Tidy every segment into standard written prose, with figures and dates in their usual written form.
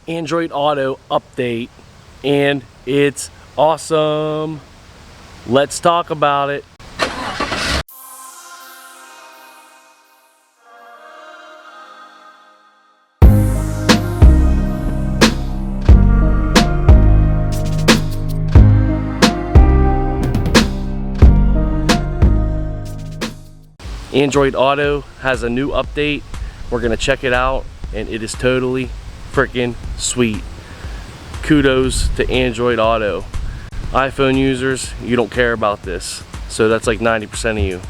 Android Auto update and it's awesome. Let's talk about it. Android Auto has a new update. We're gonna check it out and it is totally freaking sweet. Kudos to Android Auto. iPhone users, you don't care about this, so that's like 90% of you.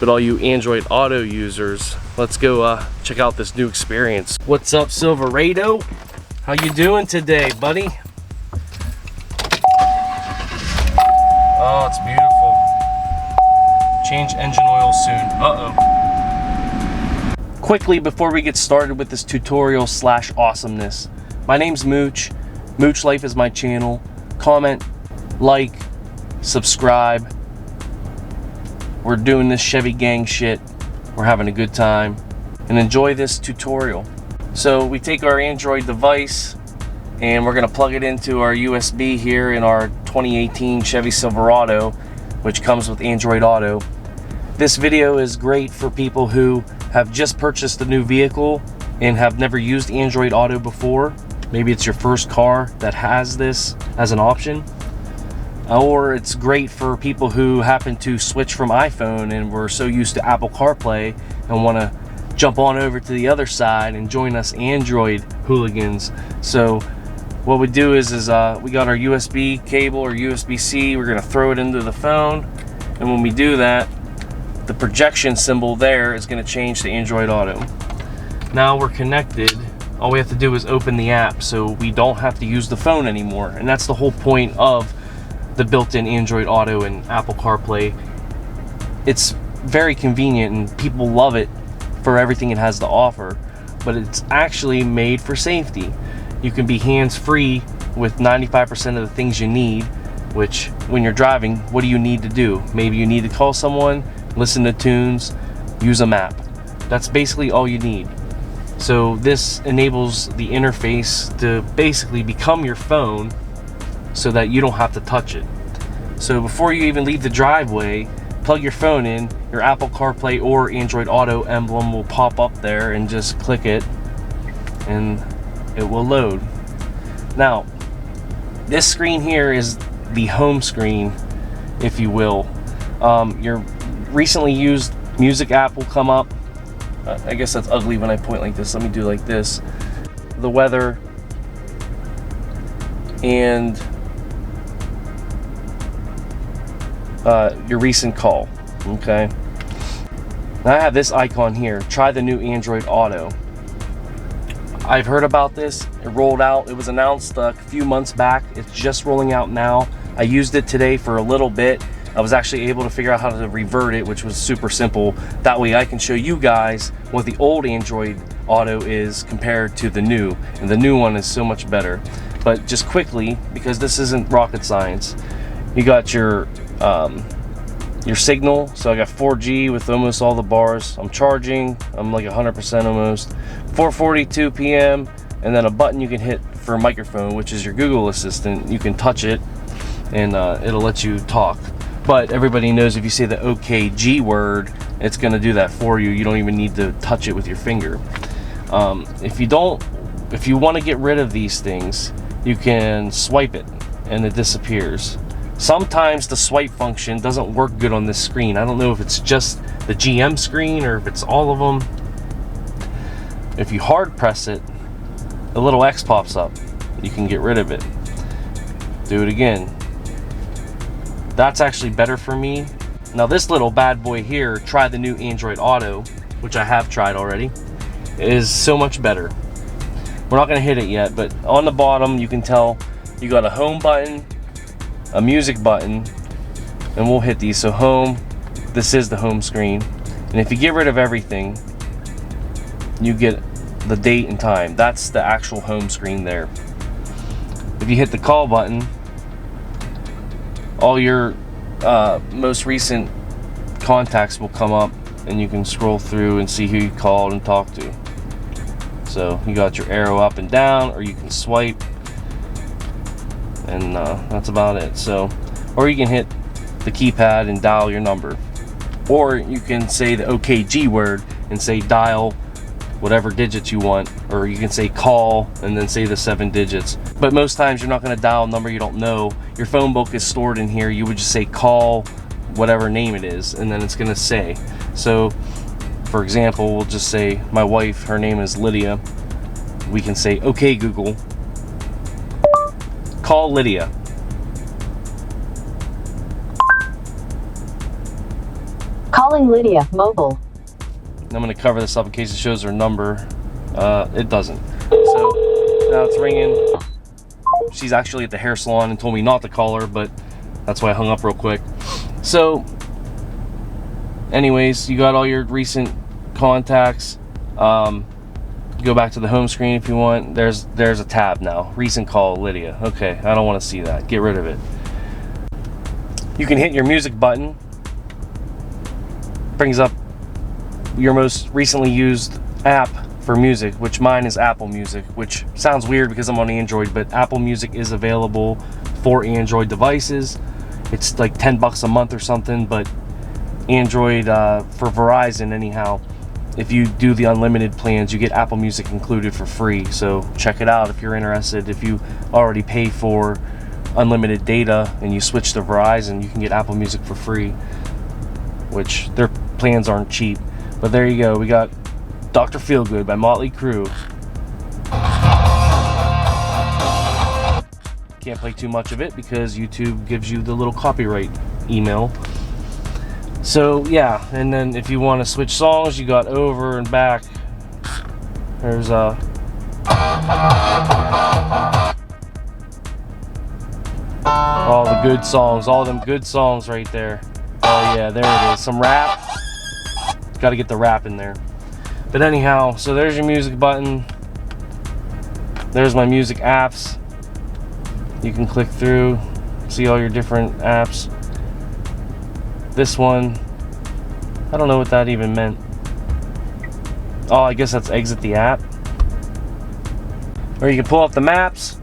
But all you Android Auto users, let's go check out this new experience. What's up, Silverado? How you doing today, buddy? Oh, it's beautiful. Change engine oil soon. Uh-oh. Quickly, before we get started with this tutorial slash awesomeness, my name's Mooch. Mooch Life is my channel. Comment, like, subscribe. We're doing this Chevy gang shit. We're having a good time. And enjoy this tutorial. So we take our Android device and we're gonna plug it into our USB here in our 2018 Chevy Silverado, which comes with Android Auto. This video is great for people who have just purchased a new vehicle and have never used Android Auto before. Maybe it's your first car that has this as an option. Or it's great for people who happen to switch from iPhone and were so used to Apple CarPlay and want to jump on over to the other side and join us Android hooligans. So what we do is we got our USB cable or USB-C. We're going to throw it into the phone, and when we do that, the projection symbol there is going to change to Android Auto. Now we're connected. All we have to do is open the app, so we don't have to use the phone anymore. And that's the whole point of the built-in Android Auto and Apple CarPlay. It's very convenient and people love it for everything it has to offer, but it's actually made for safety. You can be hands-free with 95% of the things you need, which when you're driving, what do you need to do? Maybe you need to call someone, listen to tunes, use a map. That's basically all you need. So this enables the interface to basically become your phone so that you don't have to touch it. So before you even leave the driveway, plug your phone in, your Apple CarPlay or Android Auto emblem will pop up there, and just click it and it will load. Now, this screen here is the home screen, if you will. Your recently used music app will come up. I guess that's ugly when I point like this. Let me do like this. The weather and your recent call. Okay. Now I have this icon here. Try the new Android Auto. I've heard about this. It rolled out. It was announced a few months back. It's just rolling out now. I used it today for a little bit. I was actually able to figure out how to revert it, which was super simple. That way I can show you guys what the old Android Auto is compared to the new. And the new one is so much better. But just quickly, because this isn't rocket science, you got your signal. So I got 4G with almost all the bars. I'm charging. I'm like 100% almost. 4:42 p.m. and then a button you can hit for a microphone, which is your Google Assistant. You can touch it and it'll let you talk. But everybody knows if you say the OKG word, it's going to do that for you. You don't even need to touch it with your finger. If you want to get rid of these things, you can swipe it and it disappears. Sometimes the swipe function doesn't work good on this screen. I don't know if it's just the GM screen or if it's all of them. If you hard press it, a little X pops up. You can get rid of it. Do it again. That's actually better for me. Now this little bad boy here, try the new Android Auto, which I have tried already, is so much better. We're not gonna hit it yet, but on the bottom you can tell you got a home button, a music button, and we'll hit these. So home, this is the home screen. And if you get rid of everything, you get the date and time. That's the actual home screen there. If you hit the call button, all your most recent contacts will come up and you can scroll through and see who you called and talked to. So you got your arrow up and down, or you can swipe, and that's about it. So, or you can hit the keypad and dial your number, or you can say the OKG word and say dial whatever digits you want, or you can say call and then say the 7 digits. But most times you're not going to dial a number you don't know. Your phone book is stored in here. You would just say call whatever name it is, and then it's going to say. So for example, we'll just say my wife, her name is Lydia. We can say, okay Google, call Lydia. Calling Lydia, mobile. I'm going to cover this up in case it shows her number. It doesn't. So now it's ringing. She's actually at the hair salon and told me not to call her, but that's why I hung up real quick. So anyways, you got all your recent contacts. Go back to the home screen if you want. There's a tab now. Recent call, Lydia. Okay, I don't want to see that. Get rid of it. You can hit your music button. Brings up your most recently used app for music, which mine is Apple Music, which sounds weird because I'm on Android, but Apple Music is available for Android devices. It's like $10 a month or something, but Android, for Verizon anyhow, if you do the unlimited plans, you get Apple Music included for free. So check it out if you're interested. If you already pay for unlimited data and you switch to Verizon, you can get Apple Music for free, which their plans aren't cheap. But there you go. We got Dr. Feelgood by Motley Crue. Can't play too much of it because YouTube gives you the little copyright email. So yeah, and then if you want to switch songs, you got over and back. There's all the good songs, all them good songs right there. Oh yeah, there it is. Some rap. Got to get the rap in there. But anyhow, so there's your music button. There's my music apps. You can click through, see all your different apps. This one, I don't know what that even meant. Oh, I guess that's exit the app. Or you can pull up the maps.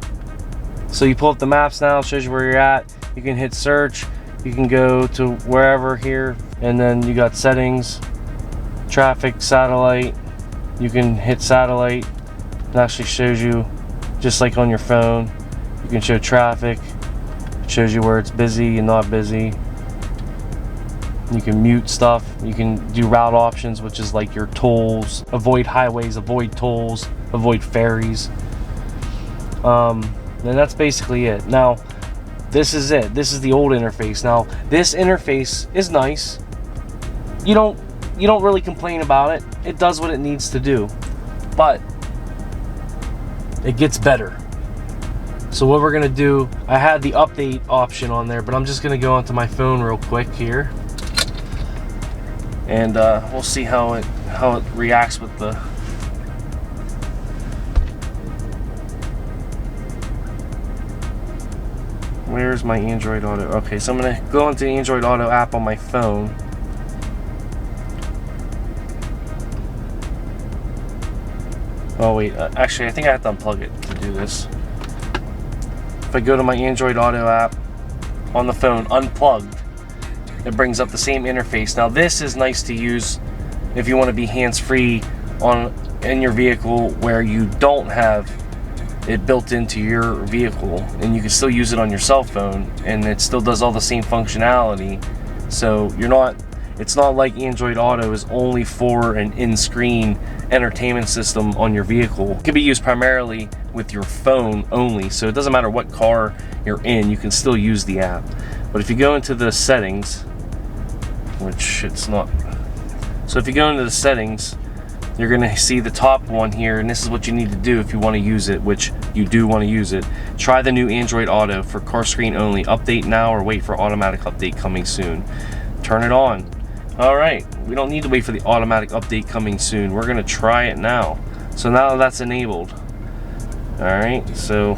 So you pull up the maps now, it shows you where you're at. You can hit search. You can go to wherever here, and then you got settings, traffic, satellite. You can hit satellite. It actually shows you, just like on your phone, you can show traffic. It shows you where it's busy and not busy. You can mute stuff. You can do route options, which is like your tolls, avoid highways, avoid tolls, avoid ferries. And that's basically it. Now, this is it. This is the old interface. Now, this interface is nice. You don't really complain about it. It does what it needs to do. But it gets better. So what we're gonna do, I had the update option on there, but I'm just gonna go onto my phone real quick here. And we'll see how it reacts with the where's my Android Auto? Okay, so I'm gonna go into the Android Auto app on my phone. Oh wait, actually I think I have to unplug it to do this. If I go to my Android Auto app on the phone, unplugged, it brings up the same interface. Now this is nice to use if you want to be hands-free in your vehicle where you don't have it built into your vehicle, and you can still use it on your cell phone and it still does all the same functionality. So it's not like Android Auto is only for an in-screen entertainment system on your vehicle. It can be used primarily with your phone only, so it doesn't matter what car you're in, you can still use the app. But if you go into the settings, which it's not, so if you go into the settings, you're going to see the top one here, and this is what you need to do if you want to use it, which you do want to use it. Try the new Android Auto for car screen only. Update now or wait for automatic update coming soon. Turn it on. Alright, we don't need to wait for the automatic update coming soon. We're going to try it now. So now that's enabled. Alright, so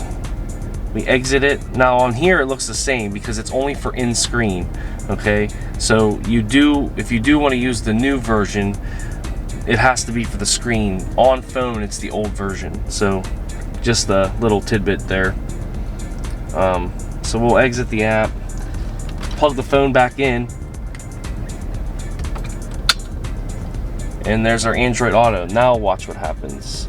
we exit it. Now on here it looks the same because it's only for in-screen. Okay, so if you do want to use the new version, it has to be for the screen. On phone, it's the old version. So just a little tidbit there. So we'll exit the app, plug the phone back in, and there's our Android Auto. Now watch what happens.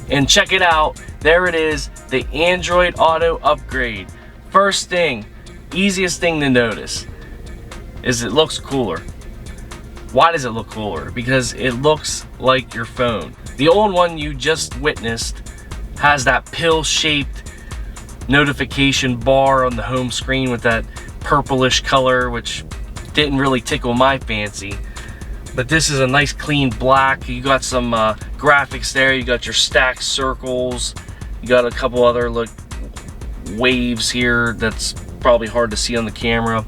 And check it out, there it is, the Android Auto upgrade. First thing, easiest thing to notice, is it looks cooler. Why does it look cooler? Because it looks like your phone. The old one you just witnessed has that pill-shaped notification bar on the home screen with that purplish color, which didn't really tickle my fancy. But this is a nice clean black. You got some graphics there. You got your stacked circles. You got a couple other like waves here that's probably hard to see on the camera.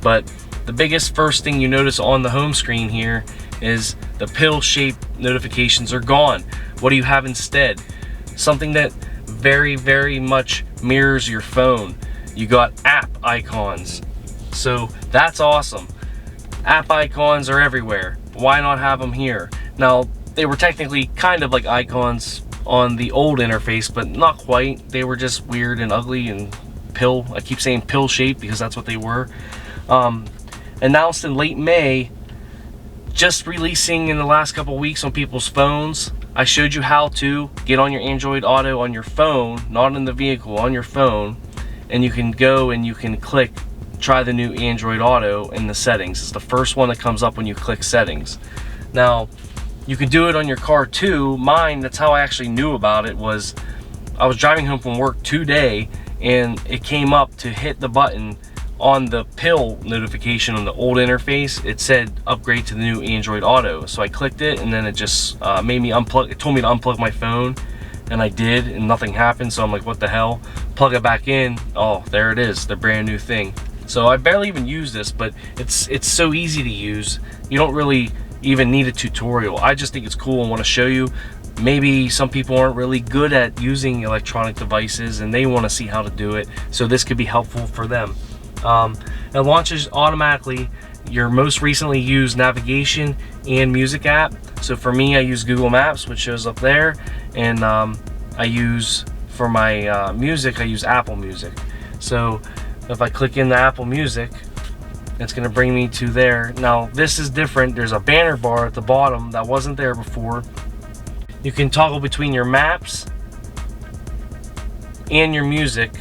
But the biggest first thing you notice on the home screen here is the pill-shaped notifications are gone. What do you have instead? Something that very, very much mirrors your phone. You got app icons. So that's awesome. App icons are everywhere. Why not have them here? Now, they were technically kind of like icons on the old interface, but not quite. They were just weird and ugly and pill. I keep saying pill shaped because that's what they were. Announced in late May, just releasing in the last couple weeks on people's phones. I showed you how to get on your Android Auto on your phone, not in the vehicle, on your phone, and you can go and you can click try the new Android Auto in the settings. It's the first one that comes up when you click settings. Now, you can do it on your car too. Mine, that's how I actually knew about it, was I was driving home from work today and it came up to hit the button on the pill notification on the old interface. It said upgrade to the new Android Auto. So I clicked it and then it just made me unplug. It told me to unplug my phone and I did and nothing happened. So I'm like, what the hell? Plug it back in. Oh, there it is, the brand new thing. So I barely even use this, but it's so easy to use. You don't really even need a tutorial. I just think it's cool and want to show you. Maybe some people aren't really good at using electronic devices and they want to see how to do it. So this could be helpful for them. It launches automatically your most recently used navigation and music app. So for me, I use Google Maps, which shows up there. And I use, for my music, I use Apple Music. So if I click in the Apple Music, it's going to bring me to there. Now this is different. There's a banner bar at the bottom that wasn't there before. You can toggle between your maps and your music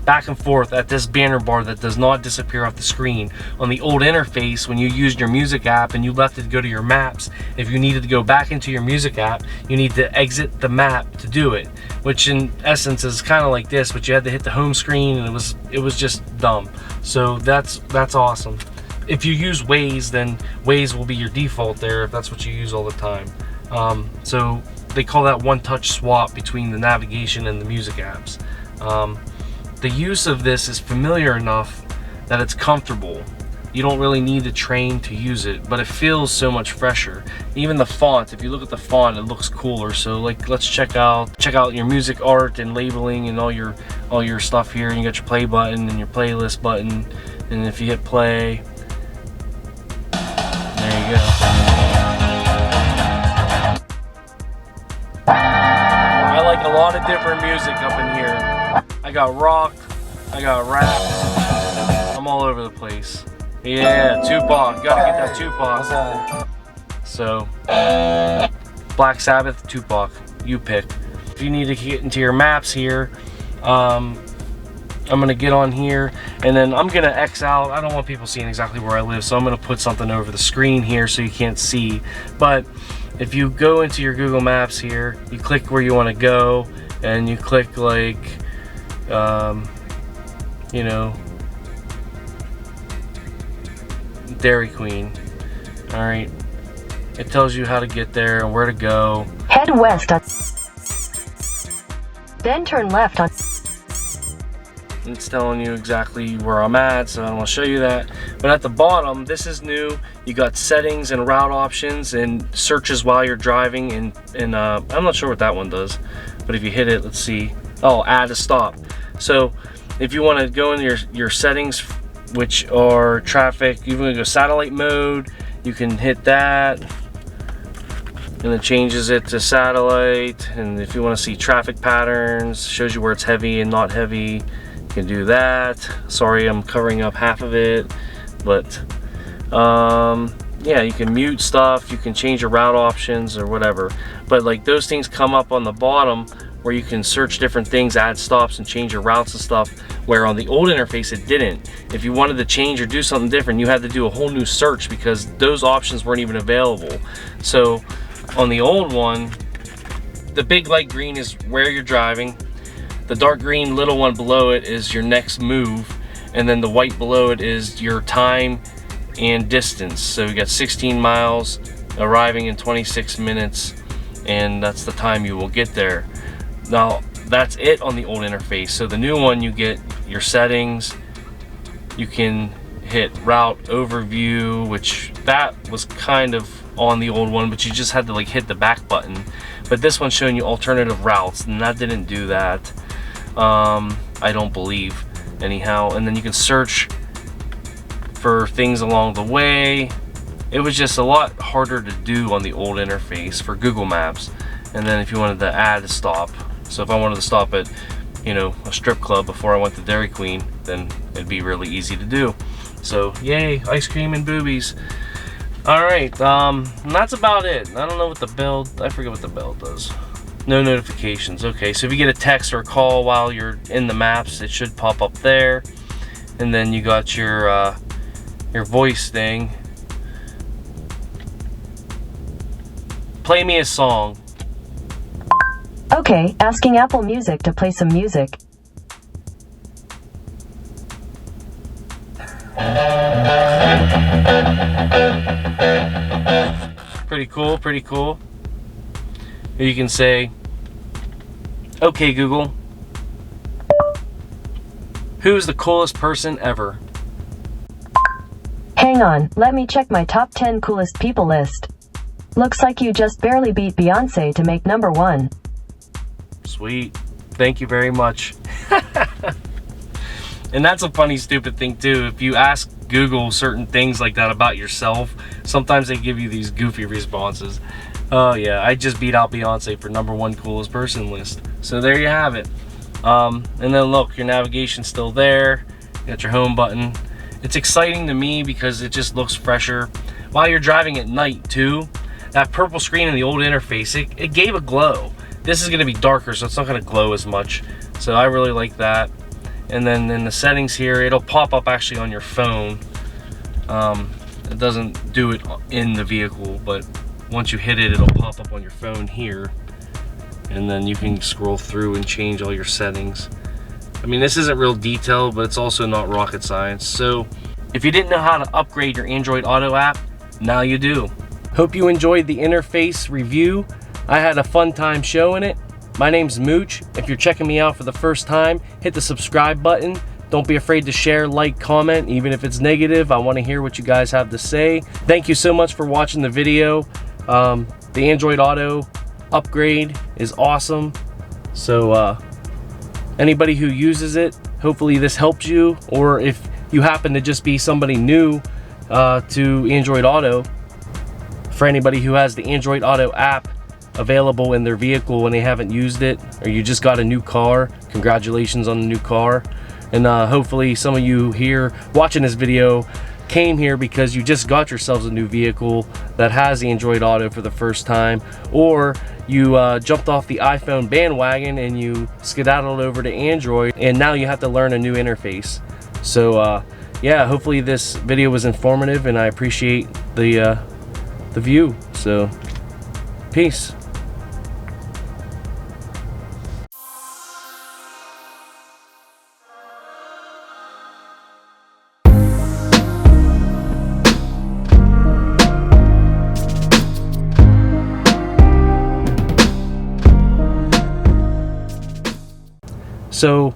back and forth at this banner bar that does not disappear off the screen. On the old interface, when you used your music app and you left it to go to your maps, if you needed to go back into your music app, you need to exit the map to do it, which in essence is kind of like this, but you had to hit the home screen and it was just dumb. So that's awesome. If you use Waze, then Waze will be your default there if that's what you use all the time. So they call that one-touch swap between the navigation and the music apps. The use of this is familiar enough that it's comfortable. You don't really need to train to use it, but it feels so much fresher. Even the font, if you look at the font, it looks cooler. So like, let's check out your music art and labeling and all your stuff here. And you got your play button and your playlist button, and if you hit play, there you go. I like a lot of different music up in here. I got rock, I got rap, I'm all over the place. Yeah, Tupac, gotta get that Tupac. So, Black Sabbath, Tupac, you pick. If you need to get into your maps here, I'm gonna get on here and then I'm gonna X out. I don't want people seeing exactly where I live, so I'm gonna put something over the screen here so you can't see. But if you go into your Google Maps here, you click where you want to go and you click like you know, Dairy Queen. Alright, it tells you how to get there and where to go. Head west on, then turn left on. It's telling you exactly where I'm at, so I don't want to show you that. But at the bottom, this is new. You got settings and route options and searches while you're driving, and I'm not sure what that one does, but if you hit it, let's see. Oh, add a stop. So if you want to go into your settings, which are traffic, you want to go satellite mode, you can hit that. and it changes it to satellite. And if you want to see traffic patterns, shows you where it's heavy and not heavy, you can do that. Sorry, I'm covering up half of it, but yeah, you can mute stuff, you can change your route options or whatever. But like those things come up on the bottom where you can search different things, add stops and change your routes and stuff, where on the old interface it didn't. If you wanted to change or do something different, you had to do a whole new search because those options weren't even available. So on the old one, the big light green is where you're driving, the dark green little one below it is your next move, and then the white below it is your time and distance. So we got 16 miles, arriving in 26 minutes, and that's the time you will get there. Now that's it on the old interface. So the new one, you get your settings, you can hit route overview, which that was kind of on the old one, but you just had to like hit the back button. But this one's showing you alternative routes, and that didn't do that, I don't believe, anyhow. And then you can search for things along the way. It was just a lot harder to do on the old interface for Google Maps. And then if you wanted to add a stop, so if I wanted to stop at, you know, a strip club before I went to Dairy Queen, then it'd be really easy to do. So yay, ice cream and boobies. All right, that's about it. I don't know what the bell, I forget what the bell does. No notifications. Okay, so if you get a text or a call while you're in the maps, it should pop up there. And then you got your voice thing. Play me a song. Okay, asking Apple Music to play some music. Pretty cool, pretty cool. You can say, okay Google, who's the coolest person ever? Hang on, let me check my top 10 coolest people list. Looks like you just barely beat Beyonce to make number 1. Sweet. Thank you very much. And that's a funny, stupid thing too. If you ask Google certain things like that about yourself, sometimes they give you these goofy responses. Oh yeah, I just beat out Beyonce for number 1 coolest person list. So there you have it. And then look, your navigation's still there. You got your home button. It's exciting to me because it just looks fresher. While you're driving at night too, that purple screen in the old interface, it gave a glow. This is gonna be darker, so it's not gonna glow as much. So I really like that. And then in the settings here, it'll pop up actually on your phone. It doesn't do it in the vehicle, but once you hit it, it'll pop up on your phone here. And then you can scroll through and change all your settings. I mean, this isn't real detailed, but it's also not rocket science. So if you didn't know how to upgrade your Android Auto app, now you do. Hope you enjoyed the interface review. I had a fun time showing it. My name's Mooch. If you're checking me out for the first time, hit the subscribe button. Don't be afraid to share, like, comment, even if it's negative. I want to hear what you guys have to say. Thank you so much for watching the video. The Android Auto upgrade is awesome. So anybody who uses it, hopefully this helps you. Or if you happen to just be somebody new to Android Auto, for anybody who has the Android Auto app available in their vehicle when they haven't used it, or you just got a new car, congratulations on the new car. And hopefully some of you here watching this video came here because you just got yourselves a new vehicle that has Android Auto for the first time, or you jumped off the iPhone bandwagon and you skedaddled over to Android and now you have to learn a new interface. So yeah, hopefully this video was informative and I appreciate the view. So peace. So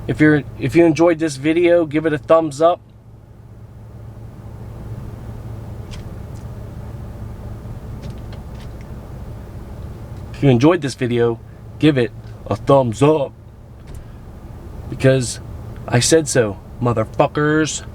if you enjoyed this video, give it a thumbs up. If you enjoyed this video, give it a thumbs up, because I said so, motherfuckers.